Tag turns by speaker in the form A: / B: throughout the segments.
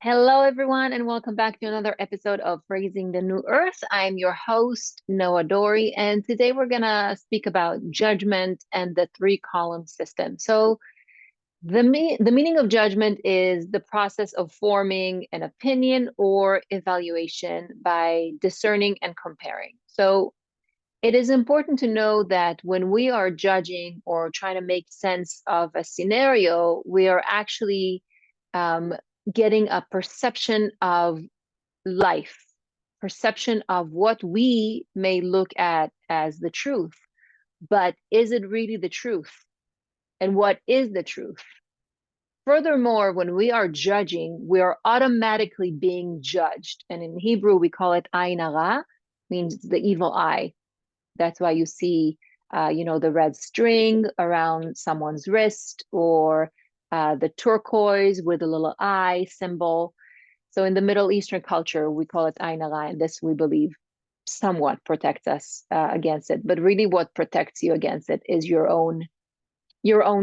A: Hello, everyone, and welcome back to another episode of Raising the New Earth. I'm your host, Noah Dory, and today we're going to speak about judgment and the three-column system. So, the meaning of judgment is the process of forming an opinion or evaluation by discerning and comparing. So, it is important to know that when we are judging or trying to make sense of a scenario, we are actually um, getting a perception of life, perception of what we may look at as the truth. But is it really the truth? And what is the truth? Furthermore, when we are judging, we are automatically being judged. And in Hebrew, we call it Ain Hara, means the evil eye. That's why you see, the red string around someone's wrist or the turquoise with a little eye symbol. So in the Middle Eastern culture, we call it Ain Hara, and this we believe somewhat protects us against it. But really, what protects you against it is your own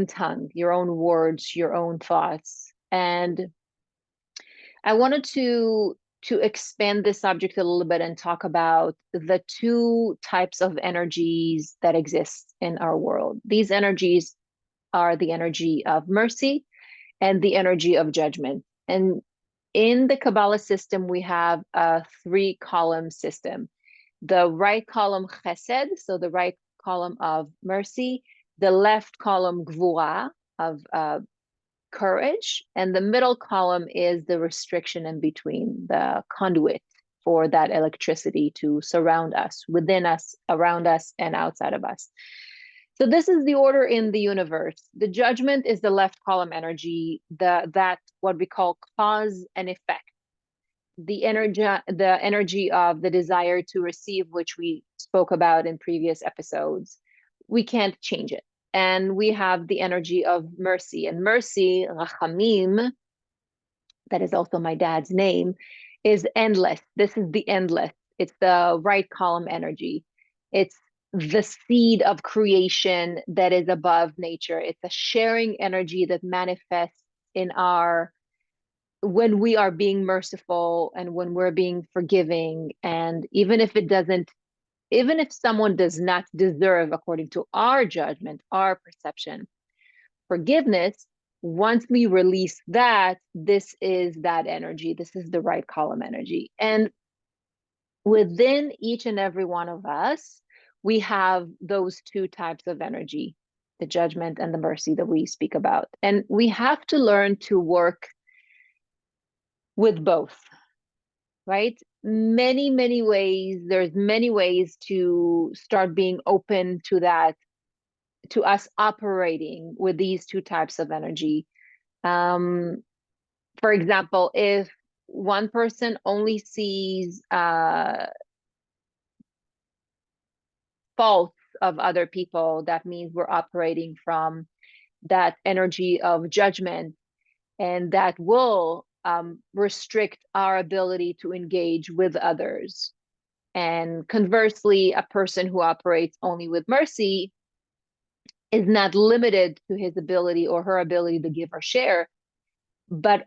A: tongue, your own words, your own thoughts. And I wanted to expand this subject a little bit and talk about the two types of energies that exist in our world. These energies are the energy of mercy and the energy of judgment. And in the Kabbalah system, we have a three-column system. The right column chesed, so the right column of mercy, the left column gvura of courage, and the middle column is the restriction in between, the conduit for that electricity to surround us, within us, around us, and outside of us. So this is the order in the universe. The judgment is the left column energy, that what we call cause and effect. The energy of the desire to receive, which we spoke about in previous episodes. We can't change it. And we have the energy of mercy. And mercy, rachamim, that is also my dad's name, is endless. This is the endless. It's the right column energy. It's the seed of creation that is above nature. It's a sharing energy that manifests in our when we are being merciful and when we're being forgiving. And even if someone does not deserve, according to our judgment, our perception, forgiveness, once we release that, this is that energy. This is the right column energy. And within each and every one of us, we have those two types of energy, the judgment and the mercy that we speak about. And we have to learn to work with both, right? Many ways. There's many ways to start being open to that, to us operating with these two types of energy. For example, if one person only sees faults of other people, that means we're operating from that energy of judgment, and that will restrict our ability to engage with others. And conversely, a person who operates only with mercy is not limited to his ability or her ability to give or share, but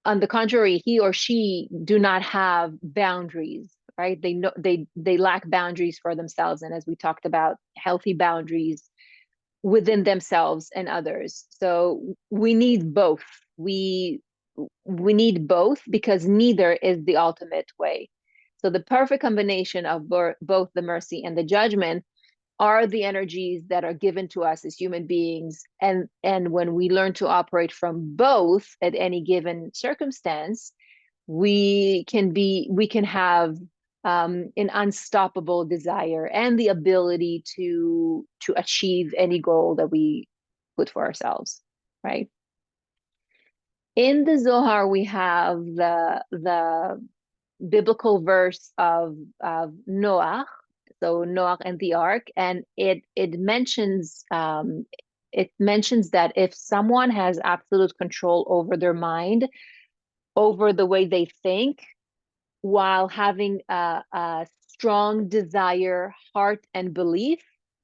A: on the contrary, he or she do not have boundaries, right? They know they lack boundaries for themselves, and as we talked about, healthy boundaries within themselves and others. So we need both. We need both because neither is the ultimate way. So the perfect combination of both the mercy and the judgment are the energies that are given to us as human beings. And when we learn to operate from both at any given circumstance, we can have an unstoppable desire and the ability to achieve any goal that we put for ourselves, right? In the Zohar, we have the biblical verse of Noah, so Noah and the ark, and it mentions that if someone has absolute control over their mind, over the way they think, while having a strong desire, heart, and belief,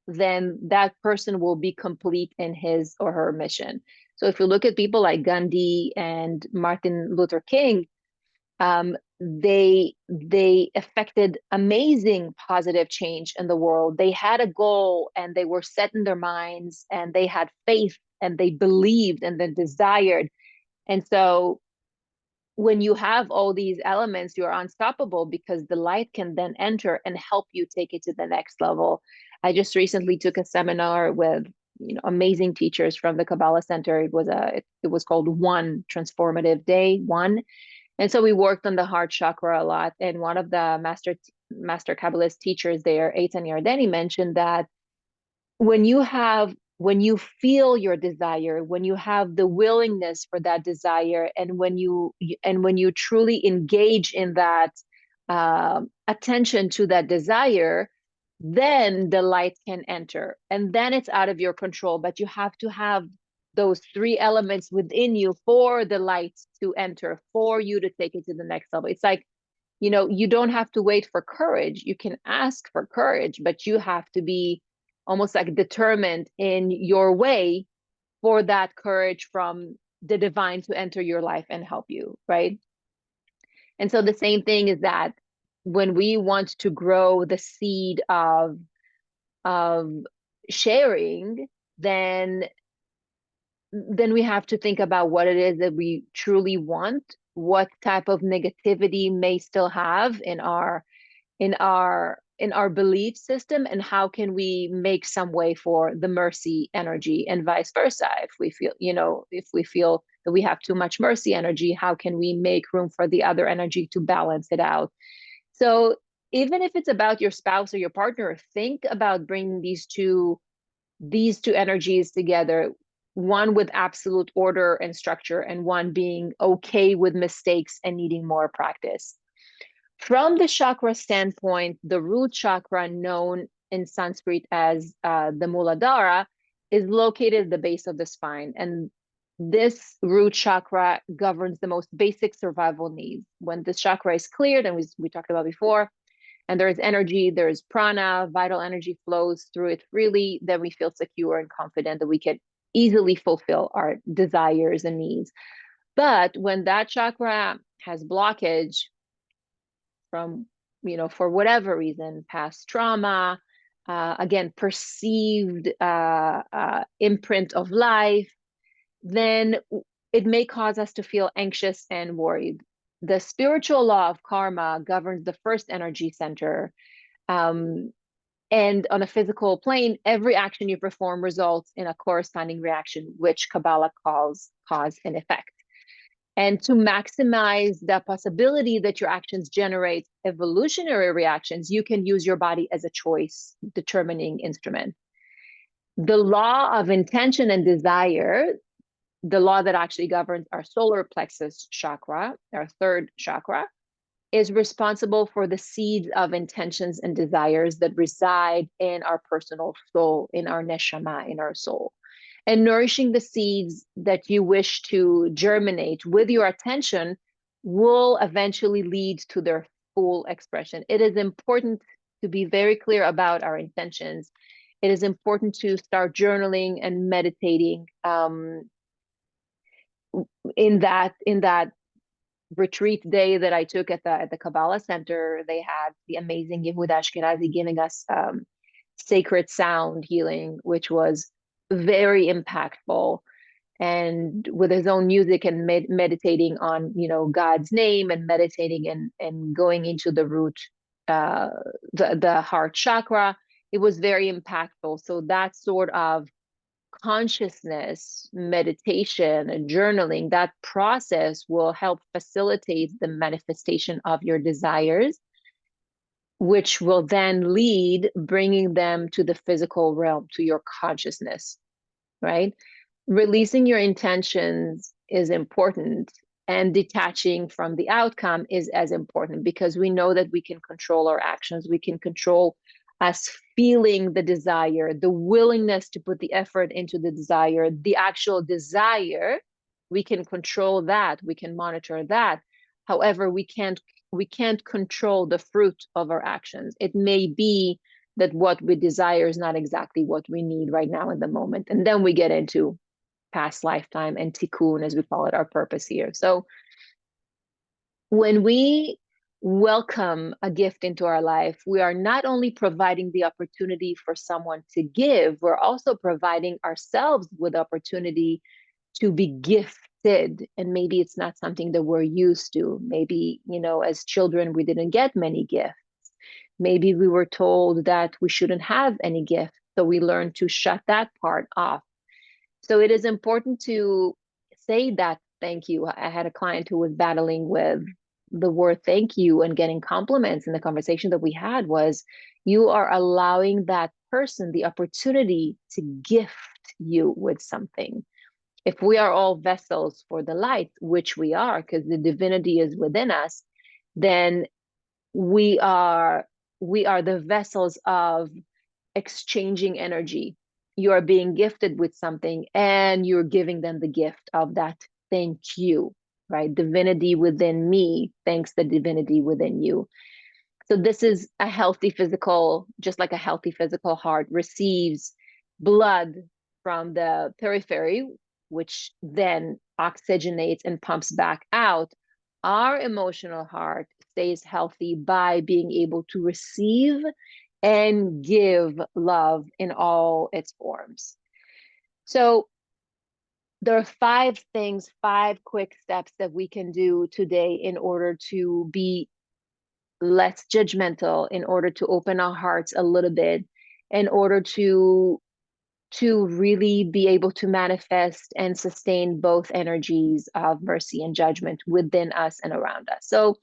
A: then that person will be complete in his or her mission. So if you look at people like Gandhi and Martin Luther King, they affected amazing positive change in the world. They had a goal and they were set in their minds and they had faith and they believed and they desired. And so when you have all these elements, you're unstoppable because the light can then enter and help you take it to the next level. I just recently took a seminar with amazing teachers from the Kabbalah Center. It was called One Transformative Day, One. And so we worked on the heart chakra a lot. And one of the master Kabbalist teachers there, Eitan Yardeni, mentioned that when you feel your desire, when you have the willingness for that desire, and when you truly engage in that attention to that desire, then the light can enter, and then it's out of your control. But you have to have those three elements within you for the light to enter, for you to take it to the next level. It's like, you don't have to wait for courage. You can ask for courage, but you have to be almost like determined in your way for that courage from the divine to enter your life and help you, right? And so the same thing is that when we want to grow the seed of sharing, then we have to think about what it is that we truly want, what type of negativity may still have in our belief system, and how can we make some way for the mercy energy, and vice versa. If we feel that we have too much mercy energy, how can we make room for the other energy to balance it out? So even if it's about your spouse or your partner, think about bringing these two energies together, one with absolute order and structure, and one being okay with mistakes and needing more practice. From the chakra standpoint, the root chakra, known in Sanskrit as the Muladhara, is located at the base of the spine. And this root chakra governs the most basic survival needs. When this chakra is cleared, and we talked about before, and there is energy, there is prana, vital energy flows through it freely, then we feel secure and confident that we can easily fulfill our desires and needs. But when that chakra has blockage from, for whatever reason, past trauma, again, perceived imprint of life, then it may cause us to feel anxious and worried. The spiritual law of karma governs the first energy center. And on a physical plane, every action you perform results in a corresponding reaction, which Kabbalah calls cause and effect. And to maximize the possibility that your actions generate evolutionary reactions, you can use your body as a choice determining instrument. The law of intention and desire, the law that actually governs our solar plexus chakra, our third chakra, is responsible for the seeds of intentions and desires that reside in our personal soul, in our neshama, in our soul. And nourishing the seeds that you wish to germinate with your attention will eventually lead to their full expression. It is important to be very clear about our intentions. It is important to start journaling and meditating. In that retreat day that I took at the Kabbalah Center, they had the amazing Yehuda Ashkenazi giving us sacred sound healing, which was very impactful, and with his own music and meditating on God's name, and meditating and going into the root, the heart chakra. It was very impactful. So that sort of consciousness, meditation, and journaling, that process will help facilitate the manifestation of your desires, which will then lead bringing them to the physical realm, to your consciousness, right? Releasing your intentions is important, and detaching from the outcome is as important, because we know that we can control our actions. We can control us feeling the desire, the willingness to put the effort into the desire, the actual desire. We can control that. We can monitor that. However, we can't control the fruit of our actions. It may be that what we desire is not exactly what we need right now in the moment. And then we get into past lifetime and tikkun, as we call it, our purpose here. So when we welcome a gift into our life, we are not only providing the opportunity for someone to give, we're also providing ourselves with opportunity to be gifted. And maybe it's not something that we're used to. Maybe, as children, we didn't get many gifts. Maybe we were told that we shouldn't have any gifts. So we learned to shut that part off. So it is important to say that thank you. I had a client who was battling with the word thank you and getting compliments. And the conversation that we had was, you are allowing that person the opportunity to gift you with something. If we are all vessels for the light, which we are, because the divinity is within us, then we are the vessels of exchanging energy. You are being gifted with something and you're giving them the gift of that thank you, right? Divinity within me thanks the divinity within you. So this is a healthy physical, just like a healthy physical heart receives blood from the periphery, which then oxygenates and pumps back out. Our emotional heart stays healthy by being able to receive and give love in all its forms. So there are 5 things, 5 quick steps that we can do today in order to be less judgmental, in order to open our hearts a little bit, in order to really be able to manifest and sustain both energies of mercy and judgment within us and around us. So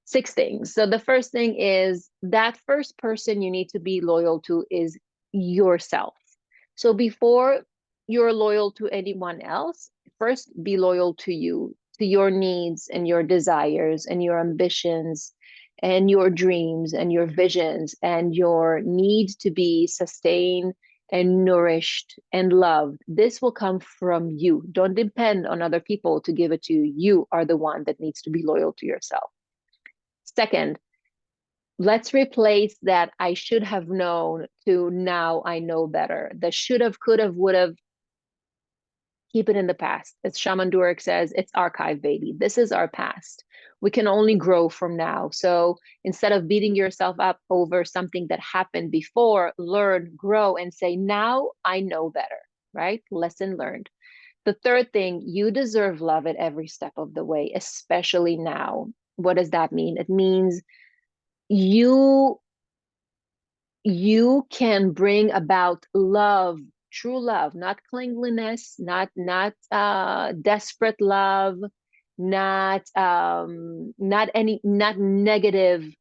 A: 6 things. So the first thing is that first person you need to be loyal to is yourself. So before you're loyal to anyone else, first be loyal to you, to your needs and your desires and your ambitions and your dreams and your visions and your need to be sustained and nourished and loved. This will come from you. Don't depend on other people to give it to you. You are the one that needs to be loyal to yourself. Second, let's replace that I should have known to now I know better. The should have, could have, would have, keep it in the past. As Shaman Durek says, it's archive, baby. This is our past. We can only grow from now. So instead of beating yourself up over something that happened before, learn, grow, and say, now I know better, right? Lesson learned. The third thing, you deserve love at every step of the way, especially now. What does that mean? It means you can bring about love, true love, not clinginess, not desperate love, not negative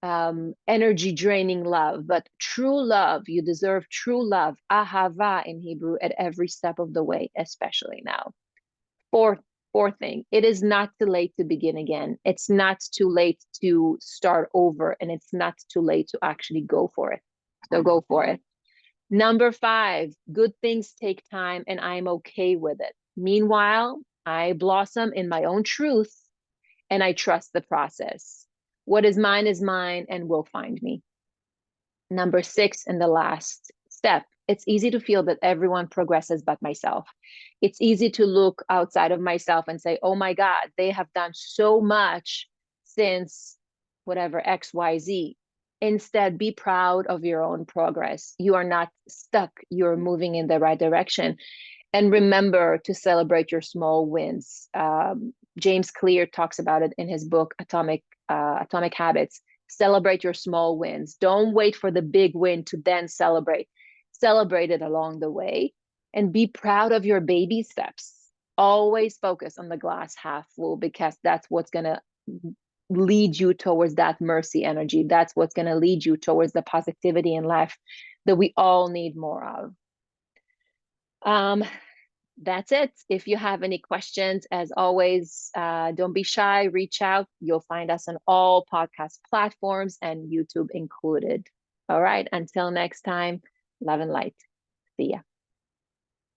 A: energy draining love, but true love. You deserve true love, ahava in Hebrew, at every step of the way, especially now. Fourth thing, it is not too late to begin again. It's not too late to start over, and it's not too late to actually go for it. So go for it. Number 5, good things take time, and I'm okay with it. Meanwhile, I blossom in my own truth, and I trust the process. What is mine and will find me. Number 6, and the last step, it's easy to feel that everyone progresses but myself. It's easy to look outside of myself and say, oh my God, they have done so much since whatever, XYZ. Instead, be proud of your own progress. You are not stuck. You're moving in the right direction. And remember to celebrate your small wins. James Clear talks about it in his book, Atomic Habits. Celebrate your small wins. Don't wait for the big win to then celebrate. Celebrate it along the way and be proud of your baby steps. Always focus on the glass half full, because that's what's going to lead you towards that mercy energy. That's what's going to lead you towards the positivity in life that we all need more of. That's it. If you have any questions, as always, don't be shy, reach out. You'll find us on all podcast platforms and YouTube included. All right, until next time, love and light. See ya.